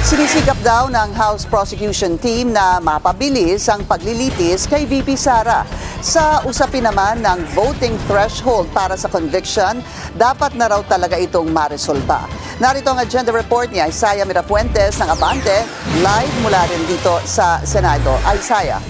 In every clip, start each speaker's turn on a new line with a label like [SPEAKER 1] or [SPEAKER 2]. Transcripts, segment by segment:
[SPEAKER 1] Sinisikap daw ng House Prosecution Team na mapabilis ang paglilitis kay VP Sara. Sa usapin naman ng voting threshold para sa conviction, dapat na raw talaga itong maresolba. Narito ang agenda report ni Isaiah Mirafuentes ng Abante, live mula rin dito sa Senado. Isaiah.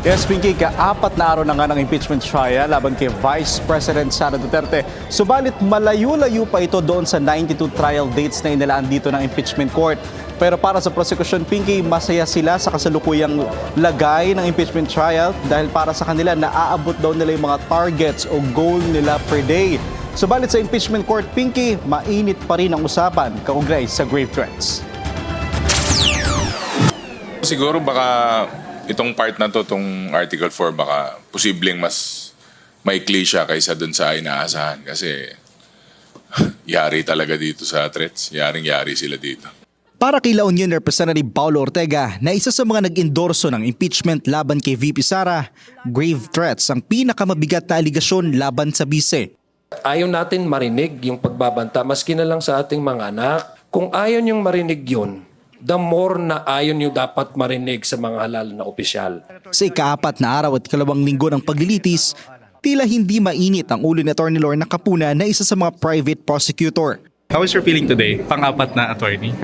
[SPEAKER 2] Yes, Pinky, kaapat na araw na nga ng impeachment trial laban kay Vice President Sara Duterte. Subalit malayo-layo pa ito doon sa 92 trial dates na inilaan dito ng impeachment court. Pero para sa prosecution, Pinky, masaya sila sa kasalukuyang lagay ng impeachment trial dahil para sa kanila naaabot daw nila yung mga targets o goal nila per day. Subalit sa impeachment court, Pinky, mainit pa rin ang usapan kaugnay sa grave threats.
[SPEAKER 3] Siguro baka itong part na to, itong Article 4, baka posibleng mas maikli siya kaysa dun sa inaasahan. Kasi yari talaga dito sa threats. Yaring-yari sila dito.
[SPEAKER 4] Para kay La Union Representative Paulo Ortega na isa sa mga nag-endorso ng impeachment laban kay VP Sara, grave threats ang pinakamabigat na aligasyon laban sa bise.
[SPEAKER 5] Ayaw natin marinig yung pagbabanta maski na lang sa ating mga anak. Kung ayaw niyong marinig yun, the more na ayaw niyo dapat marinig sa mga halal na opisyal.
[SPEAKER 4] Sa ikaapat na araw at ikalawang linggo ng paglilitis, tila hindi mainit ang ulo ni Atty. Lorna Capuna na isa sa mga private prosecutor.
[SPEAKER 6] How is your feeling today? Pang-apat na attorney.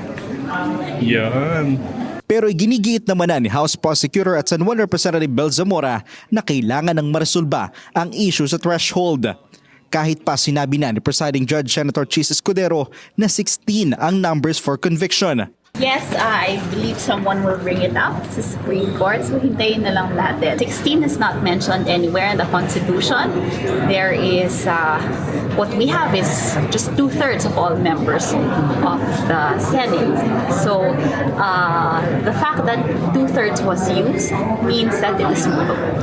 [SPEAKER 6] Yan.
[SPEAKER 4] Pero iginigiit naman na ni House Prosecutor at San Juan Representative Bel Zamora na kailangan ng maresolba ang issue sa threshold. Kahit pa sinabi na ni Presiding Judge Senator Chis Escudero na 16 ang numbers for conviction.
[SPEAKER 7] Yes, I believe someone will bring it up sa Supreme Court. So hintayin na lang natin. 16 is not mentioned anywhere in the Constitution. There is, what we have is just 2/3 of all members of the Senate. So the fact that 2/3 was used means that it is movable.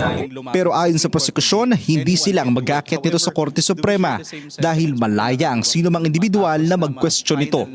[SPEAKER 4] Pero ayon sa prosekusyon, hindi silang mag-aakyat nito sa Korte Suprema dahil malaya ang sino mang individual na mag-question nito.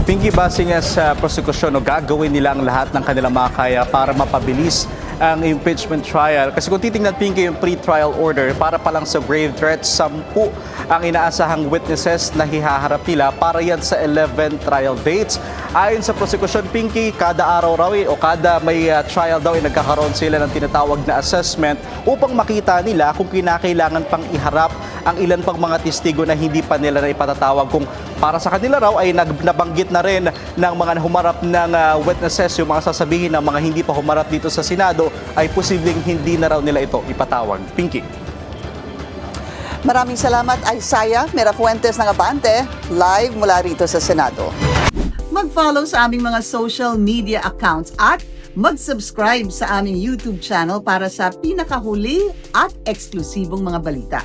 [SPEAKER 2] Pinky, base nga sa prosekusyon, gagawin nila ang lahat ng kanilang makakaya para mapabilis ang impeachment trial. Kasi kung titingnan, Pinky, yung pre-trial order, para pa lang sa grave threats, 10 ang inaasahang witnesses na hihaharap nila para yan sa 11 trial dates. Ayon sa prosekusyon, Pinky, kada araw raw o kada may trial daw ay nagkakaroon sila ng tinatawag na assessment upang makita nila kung kinakailangan pang iharap ang ilan pang mga testigo na hindi pa nila na ipatatawag. Kung para sa kanila raw ay nabanggit na rin ng mga humarap ng witnesses, yung mga sasabihin ng mga hindi pa humarap dito sa Senado, ay posibleng hindi na raw nila ito ipatawag. Pinky.
[SPEAKER 1] Maraming salamat, Isaiah Mirafuentes ng Abante, live mula rito sa Senado. Mag-follow sa aming mga social media accounts at mag-subscribe sa aming YouTube channel para sa pinakahuli at eksklusibong mga balita.